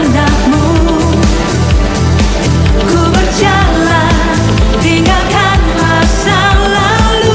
kehendakmu. Ku berjalan, tinggalkan masa lalu.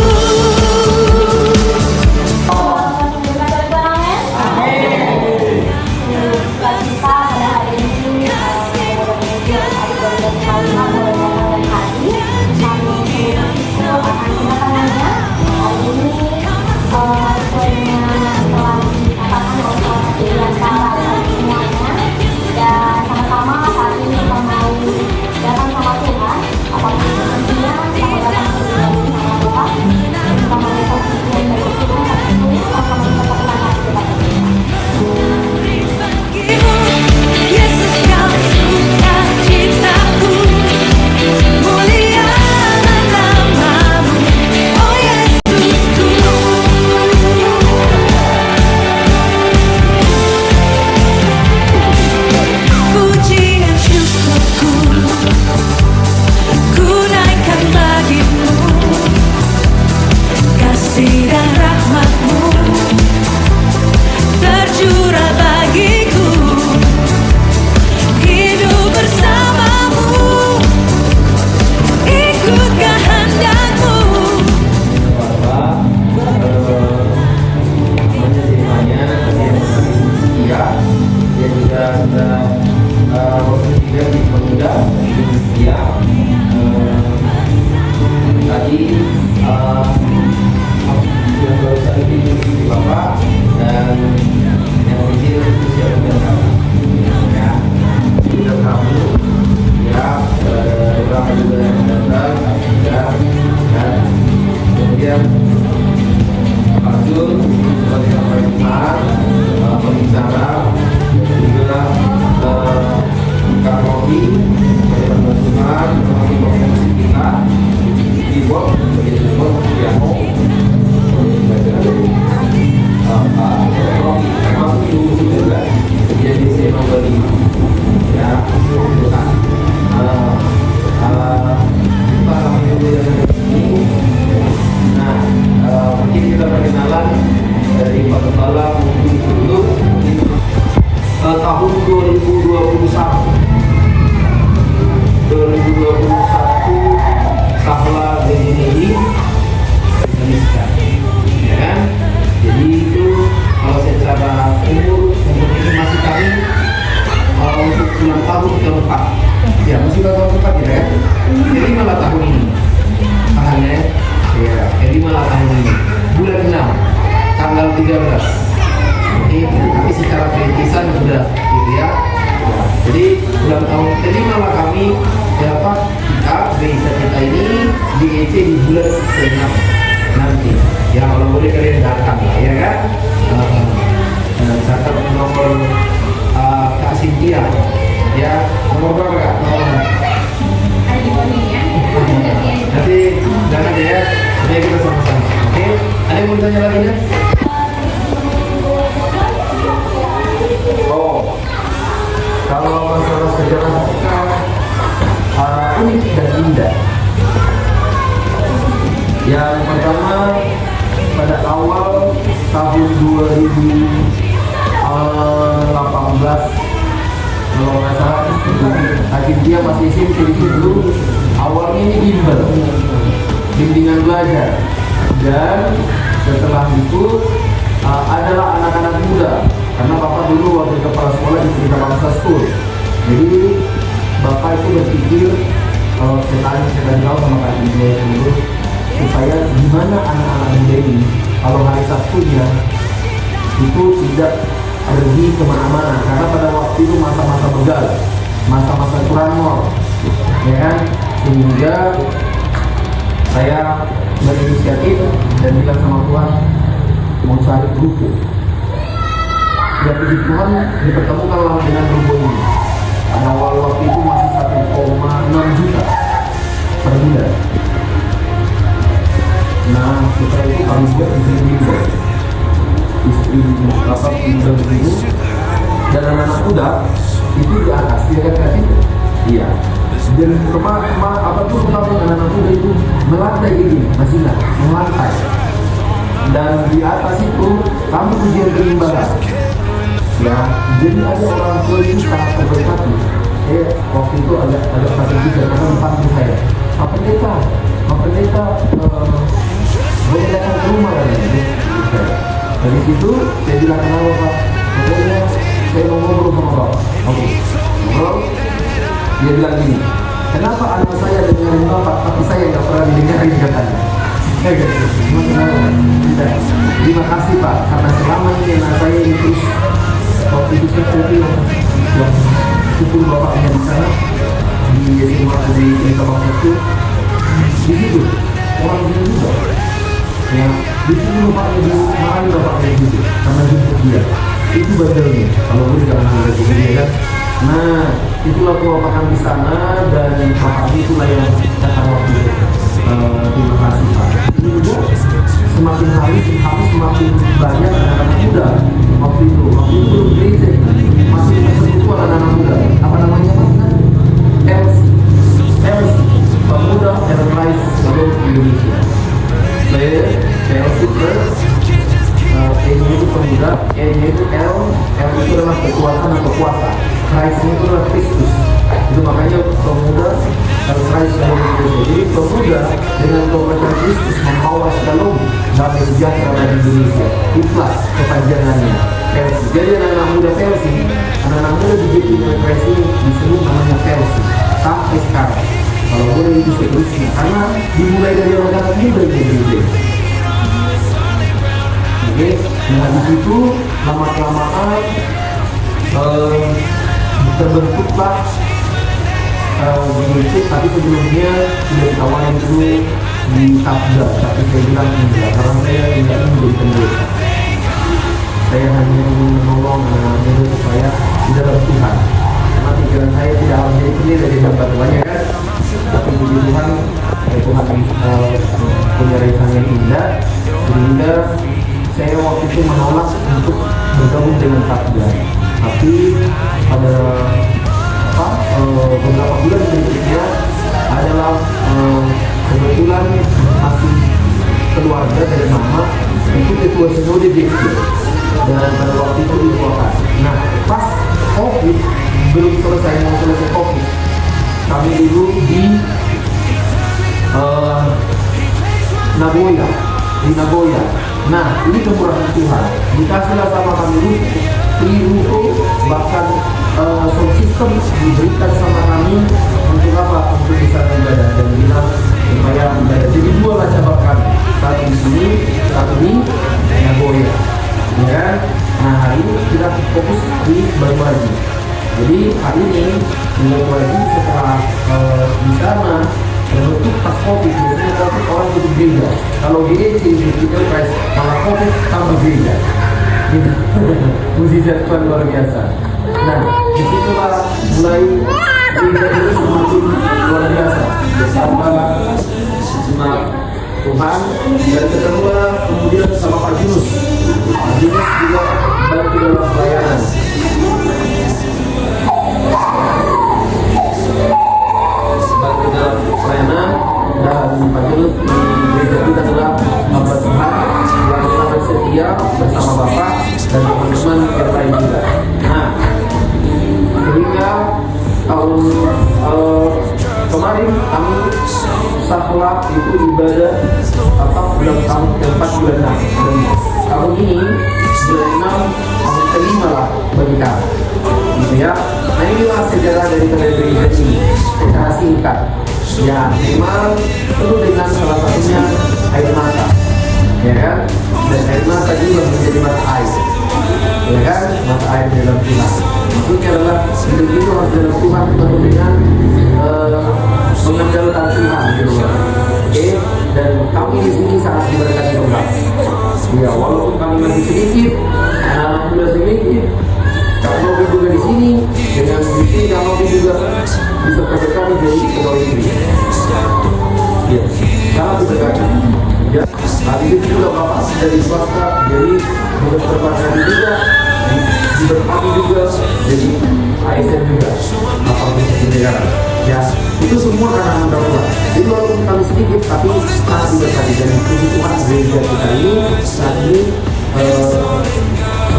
Tahun 2021 Sahla ini ya kan? Jadi itu kalau secara umur masih kami untuk 6 tahun keempat ya, masih 2 tahun keempat ya. Jadi malah tahun ini tahannya ya, jadi malah tahun ini bulan 6 tanggal 13. Tapi secara perintisan sudah gitu ya. Jadi ulang tahun, jadi malah kami dapat kita gereja kita ini di EC di bulan ke-6 nanti. Ya kalau boleh kalian datang ya kan. Catat nomor Kak Cynthia ya, nomor berapa Kak? Nanti jangan ya, nanti kita sama-sama. Oke, ada yang mau ditanya lagi ya? Oh, kalau masalah sejarah kita unik dan indah. Yang pertama, pada awal tahun 2018 kalau nggak salah, Hakim dia masih SMP dulu. Awalnya ini bimbingan belajar, dan setelah itu adalah anak-anak muda. Karena Bapak dulu waktu kepala sekolah di Cerita Bangsa School. Jadi Bapak itu berpikir kalau saya tahu sama Kak Cynthia dulu, supaya gimana anak-anak muda ini kalau hari Sabtunya itu tidak pergi kemana-mana, karena pada waktu itu masa-masa begal, masa-masa curanmor, ya kan? Sehingga saya berinisiatif dan bilang sama Tuhan mau cari ruko. Ya puji Tuhan dipertemukanlah dengan ruko ini. Pada awal waktu itu masih 1,6 juta per bulan. Nah setelah itu kami buat di sini istri bapak tinggal di sini, dan anak-anak muda itu di atas, dia kan kasih itu. Iya. Dan apa tuh anak-anak muda itu melantai ini, masih nggak melantai. Dan di atas itu kami ujian keimbangan. ya. Jadi ada orang tua ini sangat terberkati. Waktu itu agak sakit juga karena dipanggil saya, Pak Pendeta, boleh datang ke rumah kan? Dari situ saya bilang, kenapa Pak? Pokoknya saya mau ngobrol sama Bapak. Oke, ngobrol. Dia bilang gini, kenapa anak saya dengerin Bapak tapi saya nggak pernah didengarin katanya? Terima kasih Pak, karena selama ini anak saya ini terus waktu itu saya yang syukur bapaknya di sana di SMA di Kabang itu, di situ orang itu juga, ya di situ bapaknya dimarahin bapaknya gitu karena jemput dia. Itu bandelnya, kalau gue jangan boleh dia kan. Nah, itulah kewapakan di sana dan bapak itulah yang datang waktu itu. Terima kasih Pak. Ini juga semakin hari semakin banyak anak-anak muda waktu itu belum gereja masih persekutuan anak-anak muda. Apa namanya Mas? LC Pemuda Airlines Seluruh Indonesia. PLC plus E-nya itu pemuda, E-nya itu L itu adalah kekuatan atau kuasa, Christ-nya itu adalah Kristus. Itu makanya pemuda Christ seluruh Indonesia. Jadi pemuda dengan kekuatan Kristus membawa shalom damai sejahtera bagi Indonesia. Itulah kepanjangannya PLC. Jadi anak-anak muda PLC, anak-anak muda di GP Christ ini disebut namanya PLC sampai sekarang. Kalau boleh itu seterusnya, karena dimulai dari anak-anak muda ini. Oke, nah di situ lama-kelamaan terbentuklah begitu. Tapi sebelumnya sudah ditawarin dulu di Tabda, tapi saya bilang enggak, karena saya tidak ingin menjadi pendeta. Saya hanya ingin menolong anak-anak supaya di dalam Tuhan. Karena pikiran saya tidak harus jadi pendeta di tempat banyak kan. Tapi puji Tuhan, Tuhan punya rencana yang indah, sehingga saya waktu itu menolak untuk bergabung dengan Tabda. Tapi pada beberapa bulan berikutnya adalah kebetulan masih keluarga dari mama itu ketua sinode DP, dan pada waktu itu dibuatkan. Nah, pas COVID belum selesai, mau selesai COVID, kami dulu di Nagoya. Nah, ini kemurahan Tuhan. Dikasihlah sama kami free bahkan sound system diberikan sama kami untuk apa? Untuk bisa ibadah dan bilang supaya ibadah. Jadi dua lah cabang kami, satu di sini, satu di Nagoya. Ya, nah hari ini kita fokus di Banyuwangi. Jadi hari ini di Banyuwangi setelah di sana terbentuk pas COVID, biasanya COVID orang itu gereja. Kalau GEC kita kalau COVID tambah gereja. Mujizat Tuhan luar biasa. Nah, disitulah mulai gereja itu semakin luar biasa. Bersama jemaat Tuhan dan ketemulah kemudian sama Pak Junus. Pak Junus juga bantu dalam pelayanan. Bantu dalam pelayanan dan Pak Junus di gereja kita adalah hamba Tuhan yang sangat setia bersama Bapak dan teman-teman yang lain juga. Nah, sehingga tahun kemarin kami sekolah itu ibadah bulan tahun keempat bulan 6, dan tahun ini bulan 6 tahun kelima lah bagi kami, gitu ya. Nah, inilah sejarah dari gereja ini secara singkat. Ya, memang penuh dengan salah satunya air mata, ya kan? Dan air mata juga menjadi mata air, ya kan? Mata air dalam Tuhan. Maksudnya adalah hidup itu harus dalam Tuhan, penuh dengan mengandalkan Tuhan, gitu. Oke, dan kami di sini sangat diberkati Tuhan. Ya, walaupun kami masih sedikit, anak muda sedikit, kalau juga di sini dengan bukti kalau juga bisa terberkati dari pegawai negeri. Ya, sangat diberkati. Ya, hari ini juga Bapak dari swasta, jadi harus terberkati juga, diberkati juga, jadi ASN juga, apa negara. Ya, itu semua karena anda Tuhan. Jadi walaupun kami sedikit, tapi sangat diberkati. Dan puji Tuhan gereja kita ini saat ini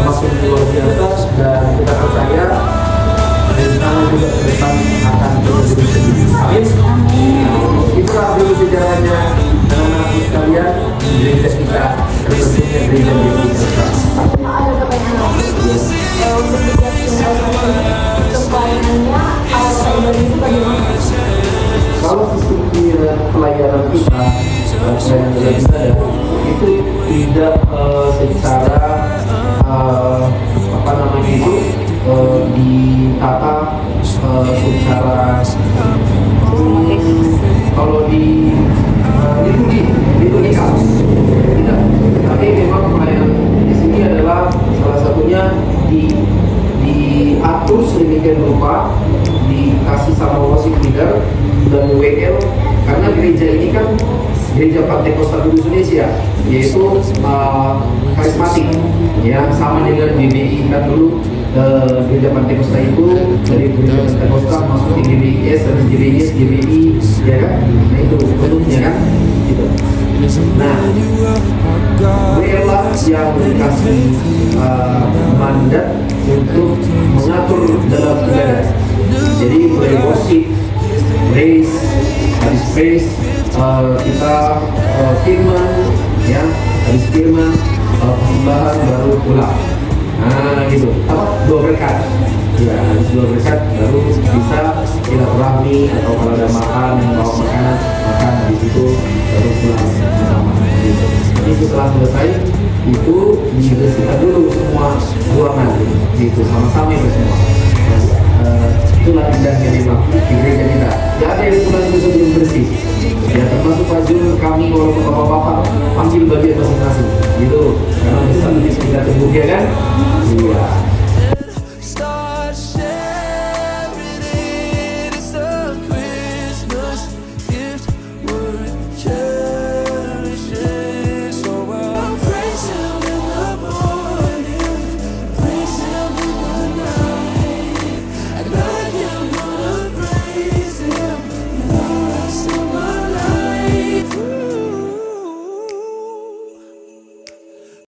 termasuk luar biasa, dan kita percaya rencana juga ke depan akan terus sendiri. Amin. Itulah dulu sejarahnya anak-anakku sekalian, gereja kita terbentuknya gereja Indonesia. Ada pertanyaan lagi. Untuk untuk pelayanannya awal itu bagaimana? Kalau sistem pelayanan kita, pelayanan kita ya, itu tidak secara apa namanya itu ditata secara kalau di liturgikal tidak, tapi memang pelayanan di sini adalah salah satunya diatur sedemikian rupa, dikasih sama worship leader dan WL, karena gereja ini kan gereja Pantekosta Indonesia, yaitu karismatik, ya, sama dengan GBI kan dulu. Gereja Pantekosta itu dari gereja Pantekosta masuk di GBIS dan GBI, ya kan? Nah itu bentuknya kan, gitu. Nah, WL lah yang dikasih mandat untuk mengatur dalam ibadah. Jadi mulai worship, praise, habis praise, kita firman, ya, habis firman, persembahan baru pulang. Nah gitu, apa? 2 berkat. Ya, habis 2 berkat baru bisa silaturahmi, atau kalau ada makan, bawa makanan, makan di situ baru pulang bersama. Gitu. Jadi setelah selesai itu dibersihkan dulu semua ruangan, gitu, sama-sama itu semua. Itulah indahnya memang di gereja kita. Tidak ada yang pulang itu sebelum bersih. Ya, termasuk Pak Jun, kami walaupun bapak-bapak ambil bagian masing-masing, gitu. Karena bisa lebih kita tumbuh, ya kan? Iya.